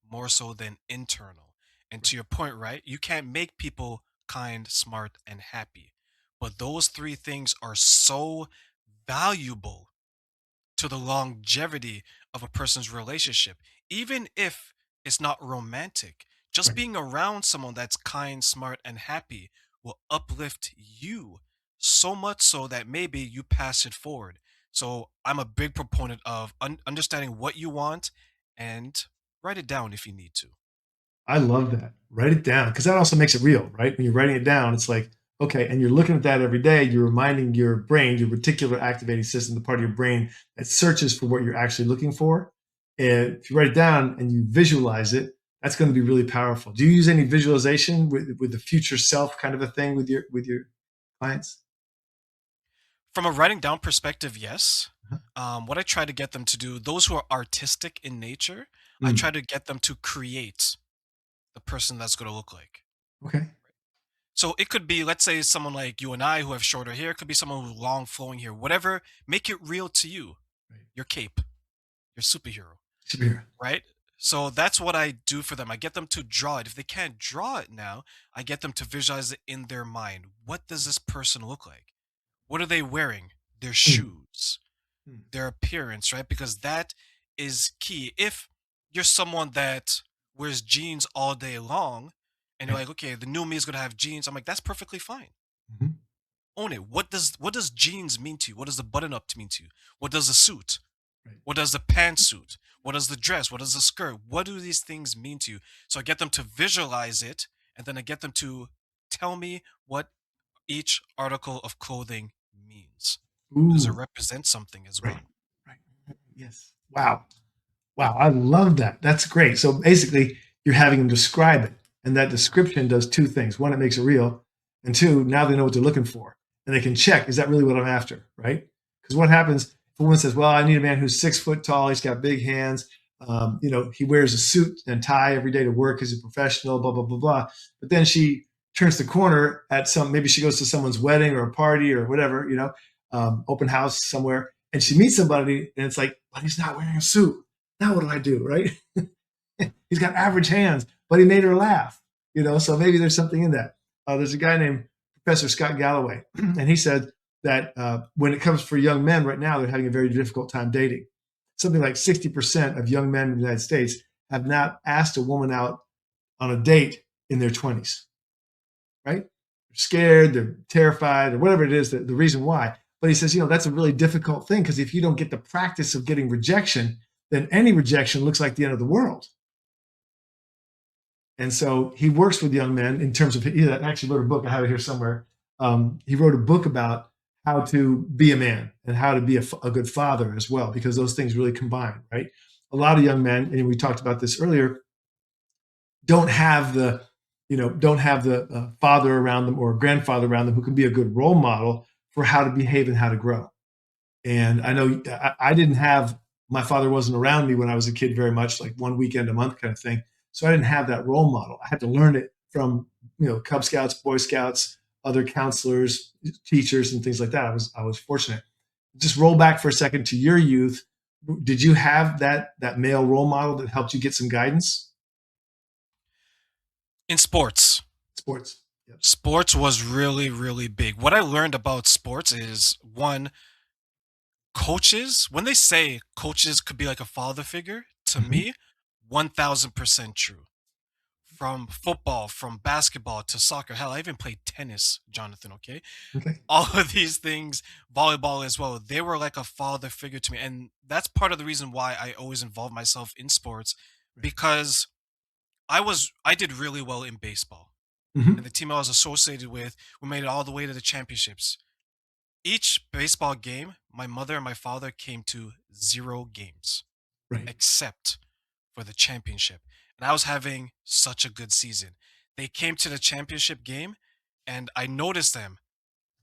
more so than internal. And Right. to your point, right? You can't make people kind, smart, and happy. But those 3 things are so valuable to the longevity of a person's relationship, even if it's not romantic. Just Right. being around someone that's kind, smart, and happy will uplift you so much so that maybe you pass it forward. So I'm a big proponent of understanding what you want and write it down if you need to. I love that. Write it down because that also makes it real, right? When you're writing it down, it's like, okay, and you're looking at that every day, you're reminding your brain, your reticular activating system, the part of your brain that searches for what you're actually looking for. And if you write it down and you visualize it, that's going to be really powerful. Do you use any visualization with the future self kind of a thing with your clients? From a writing down perspective, yes. Uh-huh. What I try to get them to do, those who are artistic in nature, I Mm. try to get them to create the person that's going to look like. Okay. So it could be, let's say, someone like you and I who have shorter hair. It could be someone with long flowing hair. Whatever, make it real to you. Right. Your cape, your superhero, Superhero. right? So that's what I do for them. I get them to draw it. If they can't draw it now, I get them to visualize it in their mind. What does this person look like? What are they wearing? Their Mm. shoes, Mm. their appearance, right? Because that is key. If you're someone that wears jeans all day long and you're Right. like, okay, the new me is gonna have jeans, I'm like, that's perfectly fine. Mhm. Own it. What does jeans mean to you? What does the button up mean to you? What does the suit? Right. What does the pantsuit? What does the dress? What does the skirt? What do these things mean to you? So I get them to visualize it, and then I get them to tell me what each article of clothing means. Does it Ooh. represent something as Right. well? Right. Yes. Wow. Wow, I love that. That's great. So basically, you're having them describe it. And that description does two things. One, it makes it real. And two, now they know what they're looking for. And they can check, is that really what I'm after? Right? Because what happens if a woman says, well, I need a man who's 6 foot tall, he's got big hands, he wears a suit and tie every day to work because he's a professional, blah, blah, blah, blah. But then she turns the corner at maybe she goes to someone's wedding or a party or whatever, open house somewhere, and she meets somebody and it's like, but he's not wearing a suit. Now what do I do? Right? He's got average hands, but he made her laugh. So maybe there's something in that. There's a guy named Professor Scott Galloway, and he said that when it comes for young men right now, they're having a very difficult time dating. Something like 60% of young men in the United States have not asked a woman out on a date in their 20s, right? They're scared, they're terrified, or whatever it is, the reason why. But he says, that's a really difficult thing because if you don't get the practice of getting rejection, then any rejection looks like the end of the world. And so he works with young men in terms of, he actually wrote a book, I have it here somewhere. He wrote a book about how to be a man and how to be a good father as well, because those things really combine, right? A lot of young men, and we talked about this earlier, don't have don't have the father around them or a grandfather around them who can be a good role model for how to behave and how to grow. And I know I didn't have, my father wasn't around me when I was a kid very much, like one weekend a month kind of thing. So I didn't have that role model. I had to learn it from, Cub Scouts, Boy Scouts, other counselors, teachers, and things like that. I was fortunate. Just roll back for a second to your youth. Did you have that male role model that helped you get some guidance? In sports, Sports. Yep. sports was really, really big. What I learned about sports is one, coaches, when they say coaches could be like a father figure, to Hmm. me, 1000% true. From football, from basketball to soccer. Hell, I even played tennis, Jonathan, okay? Okay. All of these things, volleyball as well, they were like a father figure to me. And that's part of the reason why I always involve myself in sports Right. because I did really well in baseball. And Hmm. the team I was associated with, we made it all the way to the championships. Each baseball game, my mother and my father came to 0 games Right. except for the championship. And I was having such a good season. They came to the championship game and I noticed them.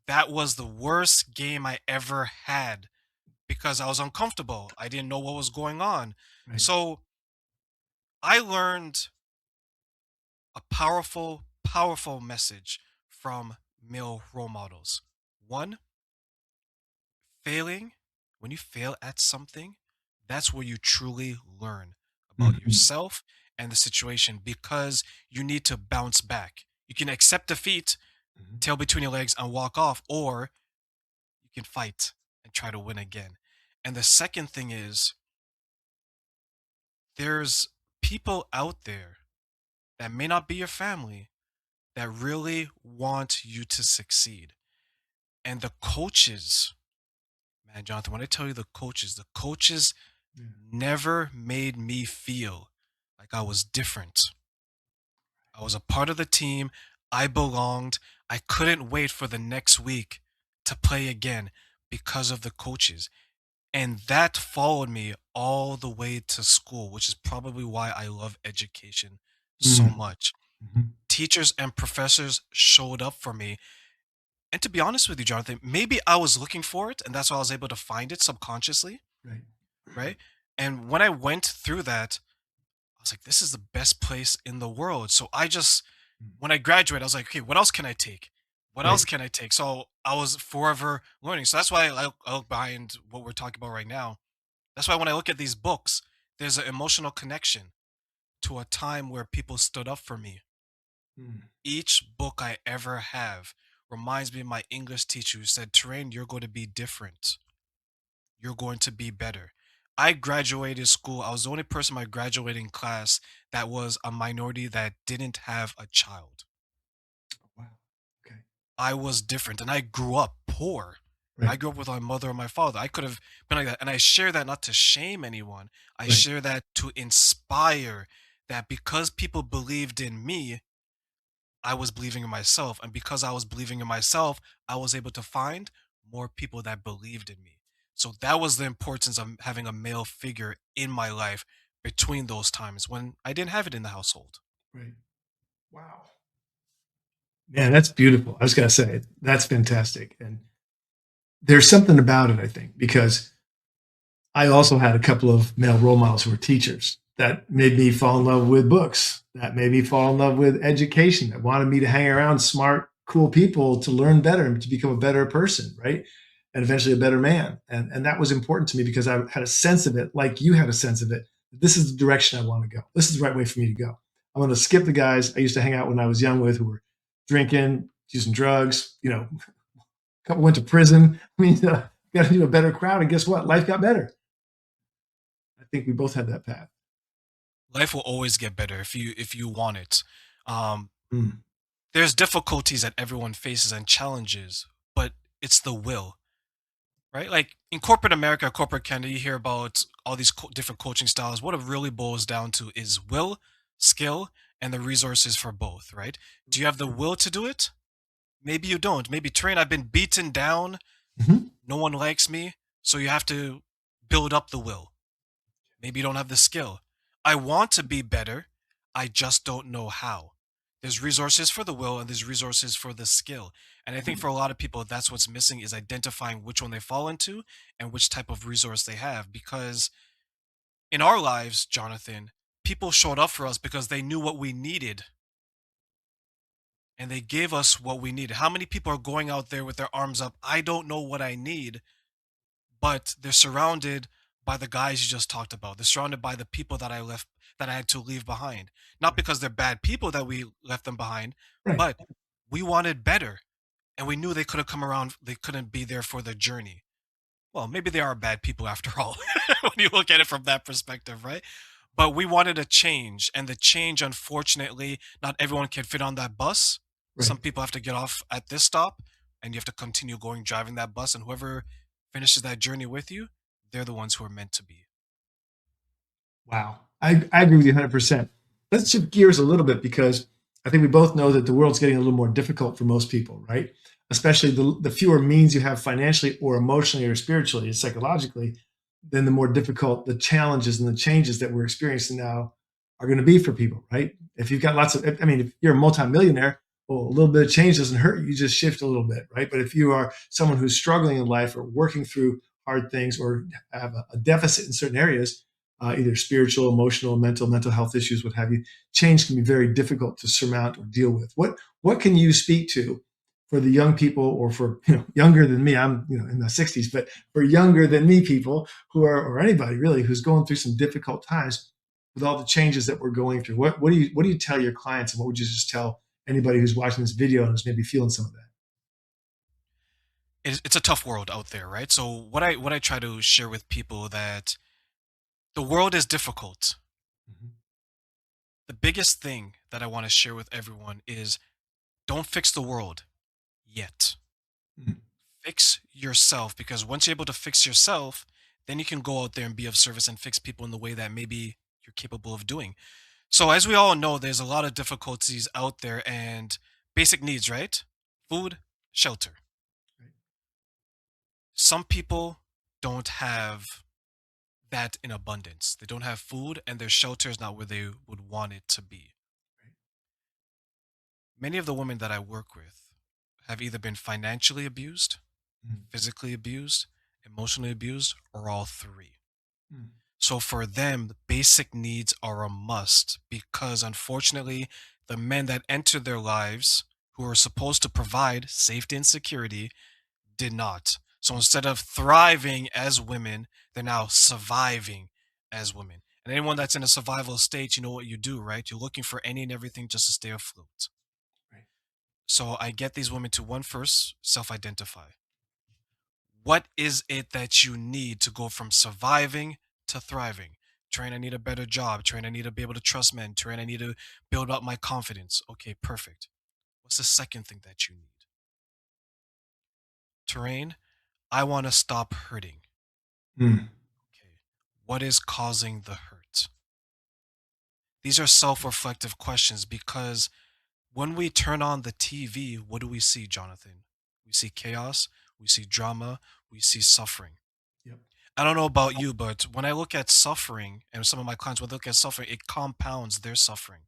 That was the worst game I ever had because I was uncomfortable. I didn't know what was going on. Right. So I learned a powerful, powerful message from male role models. One, failing, when you fail at something, that's where you truly learn about Hmm. yourself and the situation because you need to bounce back. You can accept defeat, Hmm. tail between your legs, and walk off, or you can fight and try to win again. And the second thing is there's people out there that may not be your family that really want you to succeed. And the coaches, man, Jonathan, when I tell you the coaches Yeah. never made me feel like I was different. I was a part of the team. I belonged. I couldn't wait for the next week to play again because of the coaches. And that followed me all the way to school, which is probably why I love education so Mm-hmm. much. Teachers and professors showed up for me. And to be honest with you, Jonathan, maybe I was looking for it and that's why I was able to find it subconsciously, Right. right? And when I went through that, I was like, this is the best place in the world. So when I graduated, I was like, okay, what else can I take? What else Right. can I take? So I was forever learning. So that's why I look behind what we're talking about right now. That's why when I look at these books, there's an emotional connection to a time where people stood up for me. Mm. Each book I ever have reminds me of my English teacher who said, Terraine, you're going to be different. You're going to be better. I graduated school. I was the only person in my graduating class that was a minority that didn't have a child. Wow. Okay. I was different and I grew up poor. I Right. grew up with my mother and my father. I could have been like that. And I share that not to shame anyone. I Right. share that to inspire that because people believed in me, I was believing in myself. And because I was believing in myself, I was able to find more people that believed in me. So that was the importance of having a male figure in my life between those times when I didn't have it in the household. Right. Wow. Man, that's beautiful. I was gonna say that's fantastic, and there's something about it. I think because I also had a couple of male role models who were teachers that made me fall in love with books, that made me fall in love with education, that wanted me to hang around smart, cool people to learn better and to become a better person, right? And eventually a better man. And that was important to me because I had a sense of it, like you had a sense of it. This is the direction I want to go. This is the right way for me to go. I'm going to skip the guys I used to hang out when I was young with who were drinking, using drugs, a couple went to prison. I mean, got into a better crowd, and guess what? Life got better. I think we both had that path. Life will always get better if you want it. Um, Mm. there's difficulties that everyone faces and challenges, but it's the will, right? Like in corporate America, corporate Canada, you hear about all these different coaching styles. What it really boils down to is will, skill, and the resources for both, right? Do you have the will to do it? Maybe you don't. Maybe train. I've been beaten down. Mhm. No one likes me. So you have to build up the will. Maybe you don't have the skill. I want to be better. I just don't know how. There's resources for the will and there's resources for the skill. And I think for a lot of people, that's what's missing is identifying which one they fall into and which type of resource they have. Because in our lives, Jonathan, people showed up for us because they knew what we needed and they gave us what we needed. How many people are going out there with their arms up? I don't know what I need, but they're surrounded by the guys you just talked about. They're surrounded by the people that I had to leave behind. Not because they're bad people that we left them behind, Right. but we wanted better. And we knew they could have come around, they couldn't be there for the journey. Well, maybe they are bad people after all, when you look at it from that perspective, right? But we wanted a change, and the change, unfortunately, not everyone can fit on that bus. Some Right. people have to get off at this stop, and you have to continue going driving that bus, and whoever finishes that journey with you, they're the ones who are meant to be. Wow. I agree with you 100%. Let's shift gears a little bit because I think we both know that the world's getting a little more difficult for most people, right? Especially the fewer means you have financially or emotionally or spiritually or psychologically, then the more difficult the challenges and the changes that we're experiencing now are going to be for people, right? If you've got lots of, I mean, if you're a multimillionaire, well, a little bit of change doesn't hurt you. You just shift a little bit, right? But if you are someone who's struggling in life or working through hard things or have a deficit in certain areas, either spiritual, emotional, mental health issues, what have you, change can be very difficult to surmount or deal with. What can you speak to for the young people, or for younger than me? I'm in the 60s, but for younger than me people who are, or anybody really who's going through some difficult times with all the changes that we're going through. What do you tell your clients, and what would you just tell anybody who's watching this video and is maybe feeling some of that? It's a tough world out there, right? So what I try to share with people that the world is difficult. Mhm. The biggest thing that I want to share with everyone is don't fix the world yet. Mhm. Fix yourself, because once you're able to fix yourself, then you can go out there and be of service and fix people in the way that maybe you're capable of doing. So, as we all know, there's a lot of difficulties out there and basic needs, right? Food, shelter. Right. Some people don't have that in abundance. They don't have food and their shelter is not where they would want it to be. Right. Many of the women that I work with have either been financially abused, Mhm. physically abused, emotionally abused, or all three. Mhm. So for them, the basic needs are a must because unfortunately, the men that entered their lives who are supposed to provide safety and security did not. So instead of thriving as women, they're now surviving as women. And anyone that's in a survival state, you know what you do, right? You're looking for any and everything just to stay afloat. Right. So I get these women to one first self identify. What is it that you need to go from surviving to thriving? Train, I need a better job. Train, I need to be able to trust men. Train, I need to build up my confidence. Okay, perfect. What's the second thing that you need? Terrain, I want to stop hurting. Mhm. Okay, what is causing the hurt? These are self reflective questions because when we turn on the TV, what do we see, Jonathan? We see chaos, we see drama, we see suffering. Yep. I don't know about you, but when I look at suffering, and some of my clients, when they look at suffering, it compounds their suffering.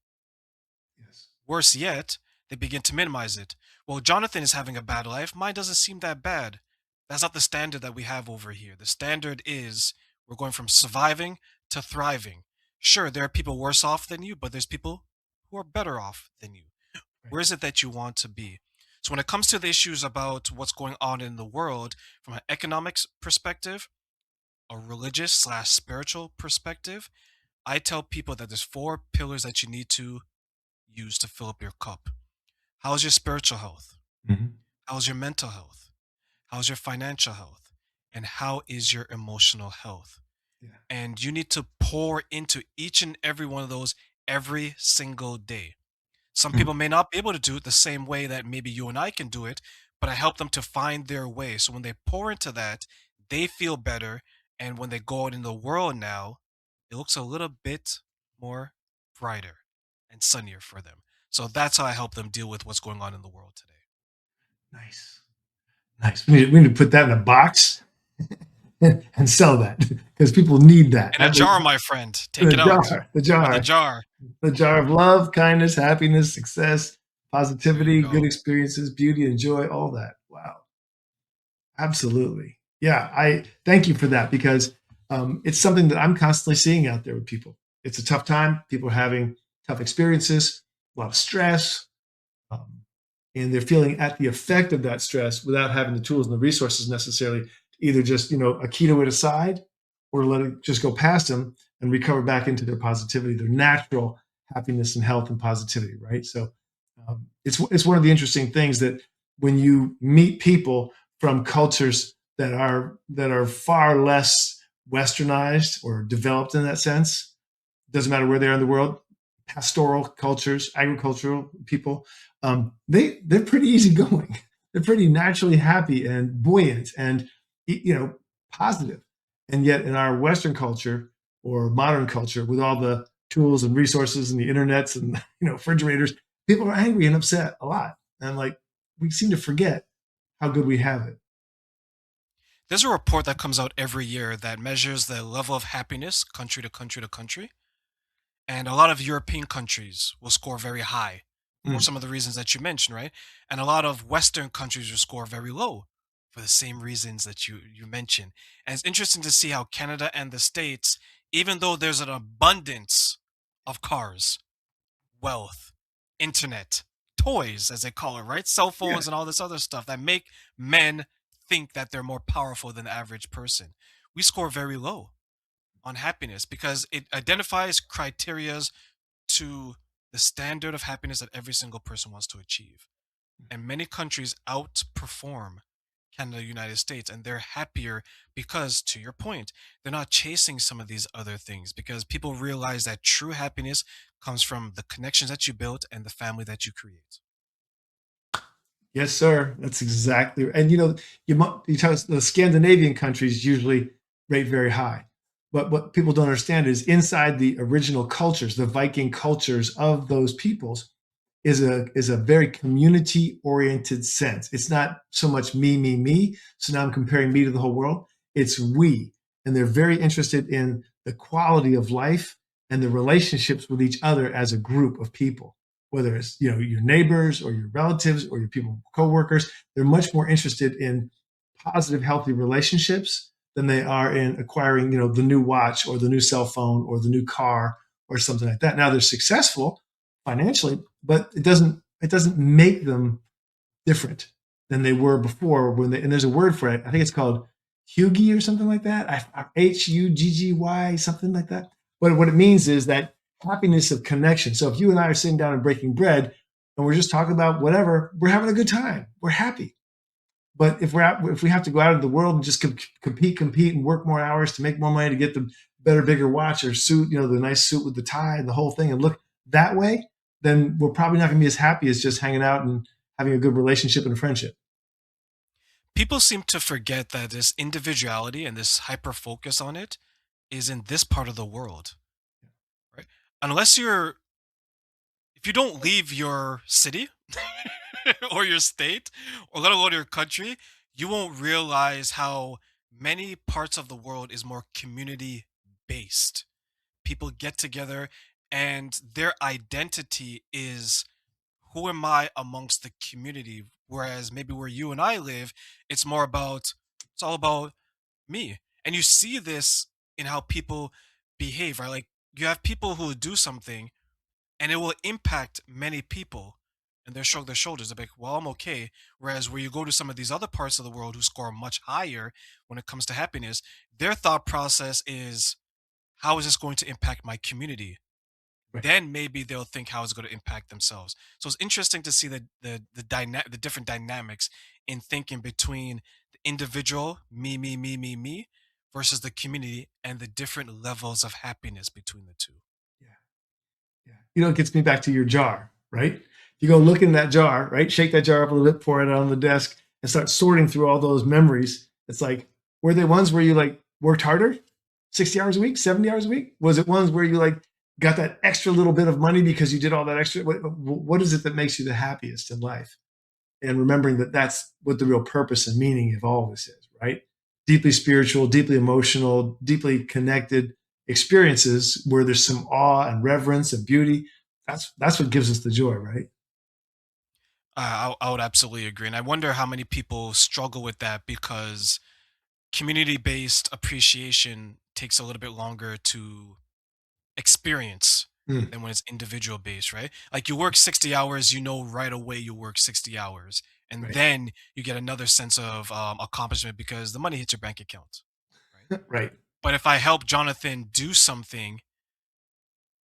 Yes. Worse yet, they begin to minimize it. Well, Jonathan is having a bad life. Mine doesn't seem that bad. That's not the standard that we have over here. The standard is we're going from surviving to thriving. Sure, there are people worse off than you, but there's people who are better off than you. Right. Where is it that you want to be? So, when it comes to the issues about what's going on in the world from an economics perspective, a religious slash spiritual perspective, I tell people that there's four pillars that you need to use to fill up your cup. How's your spiritual health? Mhm. How's your mental health? How's your financial health? And how is your emotional health? Yeah. And you need to pour into each and every one of those every single day. Some Mhm. people may not be able to do it the same way that maybe you and I can do it, but I help them to find their way. So when they pour into that, they feel better. And when they go out in the world now, it looks a little bit more brighter and sunnier for them. So that's how I help them deal with what's going on in the world today. Nice. Nice. We need to put that in a box and sell that because people need that. In a jar, my friend. Take The it out. jar, the Open the jar, jar. the jar of love, kindness, happiness, success, There you positivity, good go. experiences, beauty, and joy, all that. Wow. Absolutely. Yeah. I thank you for that because it's something that I'm constantly seeing out there with people. It's a tough time. People are having tough experiences, a lot of stress, um, and they're feeling at the effect of that stress without having the tools and the resources necessarily to either just a keto it aside or let it just go past them and recover back into their positivity, their natural happiness and health and positivity, right? So it's one of the interesting things that when you meet people from cultures that are far less westernized or developed in that sense, doesn't matter where they are in the world, pastoral cultures, agricultural people, they're pretty easygoing. They're pretty naturally happy and buoyant and positive. And yet, in our Western culture or modern culture, with all the tools and resources and the internets and refrigerators, people are angry and upset a lot. And like we seem to forget how good we have it. There's a report that comes out every year that measures the level of happiness country to country to country. And a lot of European countries will score very high for Mm. some of the reasons that you mentioned, right? And a lot of Western countries will score very low for the same reasons that you mentioned. And it's interesting to see how Canada and the States, even though there's an abundance of cars, wealth, internet, toys, as they call it, right? Cell Yeah. phones and all this other stuff that make men think that they're more powerful than the average person. We score very low on happiness because it identifies criterias to the standard of happiness that every single person wants to achieve. And many countries outperform Canada, United States, and they're happier because, to your point, they're not chasing some of these other things because people realize that true happiness comes from the connections that you built and the family that you create. Yes, sir. That's exactly. And you tell us the Scandinavian countries usually rate very high, but what people don't understand is inside the original cultures, the Viking cultures of those peoples, is a very community oriented sense. It's not so much me, me, me. So now I'm comparing me to the whole world. It's we, and they're very interested in the quality of life and the relationships with each other as a group of people, whether it's your neighbors or your relatives or your people coworkers. They're much more interested in positive, healthy relationships than they are in acquiring the new watch or the new cell phone or the new car or something like that. Now they're successful financially, but it doesn't make them different than they were before when they, and there's a word for it. I think it's called Hugy or something like that. Hugggy, something like that. But what it means is that happiness of connection. So if you and I are sitting down and breaking bread and we're just talking about whatever, we're having a good time. We're happy. But if we have to go out into the world and just compete, and work more hours to make more money to get the better, bigger watch or suit, the nice suit with the tie and the whole thing, and look that way, then we're probably not going to be as happy as just hanging out and having a good relationship and a friendship. People seem to forget that this individuality and this hyper focus on it is in this part of the world, right? Unless you're if you don't leave your city or your state or let alone your country, you won't realize how many parts of the world is more community based. People get together and their identity is who am I amongst the community? Whereas maybe where you and I live, it's all about me. And you see this in how people behave, right? Like you have people who will do something and it will impact many people and they shrug their shoulders. They're like, well, I'm okay. Whereas where you go to some of these other parts of the world who score much higher when it comes to happiness, their thought process is, how is this going to impact my community? Right. Then maybe they'll think how it's going to impact themselves. So it's interesting to see the different dynamics in thinking between the individual, me, versus the community and the different levels of happiness between the two. Yeah. Yeah. It gets me back to your jar, right? You go look in that jar, right? Shake that jar up a little bit, pour it out on the desk, and start sorting through all those memories. It's like, were they ones where you like worked harder, 60 hours a week, 70 hours a week? Was it ones where you like got that extra little bit of money because you did all that extra? What is it that makes you the happiest in life? And remembering that that's what the real purpose and meaning of all this is, right? deeply spiritual, deeply emotional, deeply connected experiences where there's some awe and reverence and beauty. That's what gives us the joy, right? I would absolutely agree, and I wonder how many people struggle with that because community-based appreciation takes a little bit longer to experience Mm, than when it's individual based, right? Like you work 60 hours, you know right away you work 60 hours, and right, then you get another sense of accomplishment because the money hits your bank account, right? right. But if I help Jonathan do something,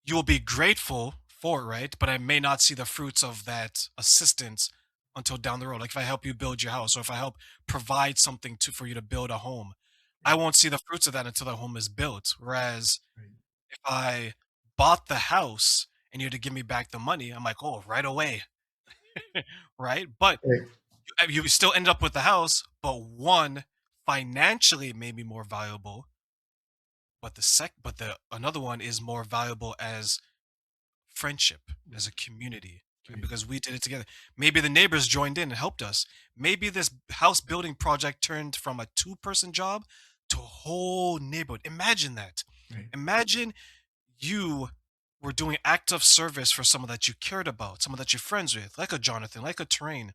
you will be grateful for it, right? But I may not see the fruits of that assistance until down the road. Like if I help you build your house, or if I help provide something to for you to build a home, I Right, won't see the fruits of that until the home is built. Whereas right, if I bought the house and you had to give me back the money, I'm like, oh, right away, right? But right. you still end up with the house, but one financially may be more valuable, but the another one is more valuable as friendship, as a community, right? Community. Because we did it together. Maybe the neighbors joined in and helped us. Maybe this house building project turned from a two-person job to a whole neighborhood. Imagine that. Right. Imagine you were doing act of service for someone that you cared about, someone that you're friends with, like a Jonathan, like a Terrain,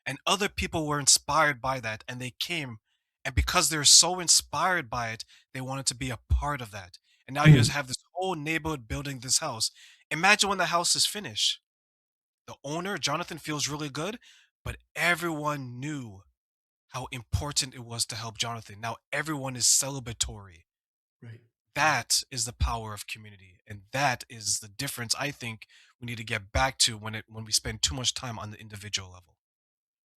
and other people were inspired by that and they came. And because they're so inspired by it, they wanted to be a part of that. And now you just Mm, have this whole neighborhood building this house. Imagine when the house is finished. The owner, Jonathan, feels really good, but everyone knew how important it was to help Jonathan. Now everyone is celebratory. right. That is the power of community, and that is the difference I think we need to get back to when we spend too much time on the individual level.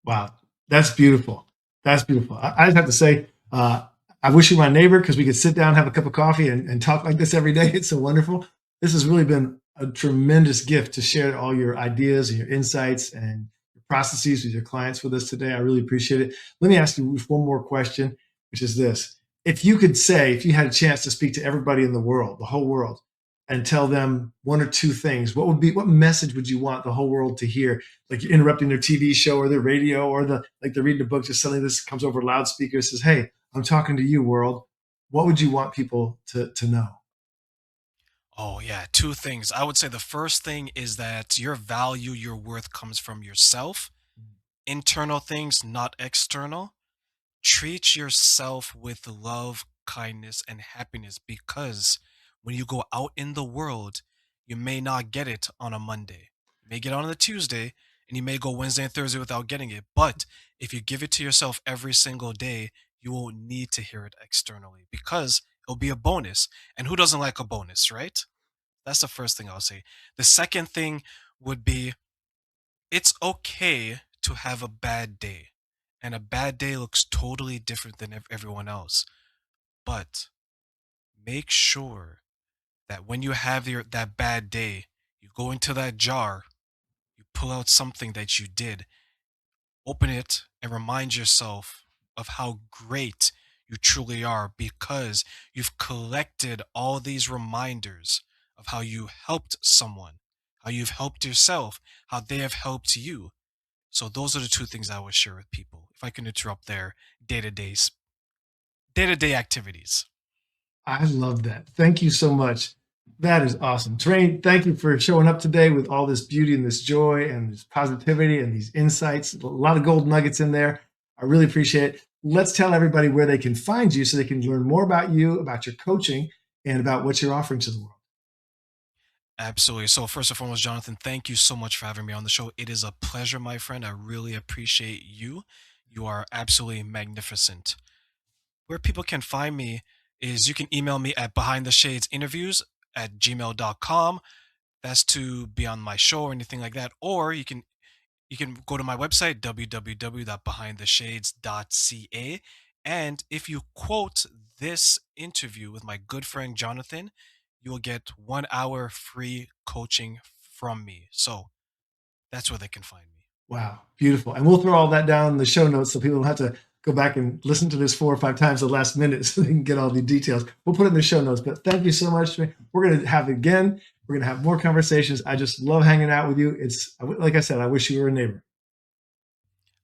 Wow, that's beautiful. That's beautiful. I just have to say, I wish you were my neighbor because we could sit down, have a cup of coffee, and talk like this every day. It's so wonderful. This has really been a tremendous gift to share all your ideas and your insights and your processes with your clients with us today. I really appreciate it. Let me ask you one more question, which is this. If you could say, if you had a chance to speak to everybody in the world, the whole world, and tell them one or two things, what message would you want the whole world to hear? Like you're interrupting their TV show or their radio or they're reading a book, just suddenly this comes over loudspeaker, says, "Hey, I'm talking to you, world." What would you want people to know? Oh yeah, two things. I would say the first thing is that your value, your worth comes from yourself. Internal things, not external. Treat yourself with love, kindness, and happiness because when you go out in the world, you may not get it on a Monday. You may get it on a Tuesday, and you may go Wednesday and Thursday without getting it. But if you give it to yourself every single day, you won't need to hear it externally because it'll be a bonus. And who doesn't like a bonus, right? That's the first thing I'll say. The second thing would be it's okay to have a bad day. And a bad day looks totally different than everyone else. But make sure that when you have that bad day, you go into that jar, you pull out something that you did, open it, and remind yourself of how great you truly are because you've collected all these reminders of how you helped someone, how you've helped yourself, how they have helped you. So those are the two things I would share with people. If I can interrupt their day-to-day day-to-day activities. I love that. Thank you so much. That is awesome. Terrain, thank you for showing up today with all this beauty and this joy and this positivity and these insights. A lot of gold nuggets in there. I really appreciate it. Let's tell everybody where they can find you so they can learn more about you, about your coaching, and about what you're offering to the world. Absolutely. So first and foremost, Jonathan, thank you so much for having me on the show. It is a pleasure, my friend. I really appreciate you. You are absolutely magnificent. Where people can find me is you can email me at behindtheshades interviews@gmail.com. That's to be on my show or anything like that. Or you can go to my website www.behindtheshades.ca, and if you quote this interview with my good friend Jonathan, you will get 1 hour free coaching from me. So that's where they can find me. Wow, beautiful. And we'll throw all that down in the show notes so people don't have to go back and listen to this 4 or 5 times the last minute so they can get all the details. We'll put it in the show notes. But thank you so much. We're going to have it again. We're going to have more conversations. I just love hanging out with you. It's like I said, I wish you were a neighbor.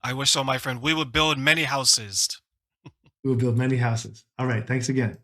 I wish so, my friend. We would build many houses. We will build many houses. All right. Thanks again.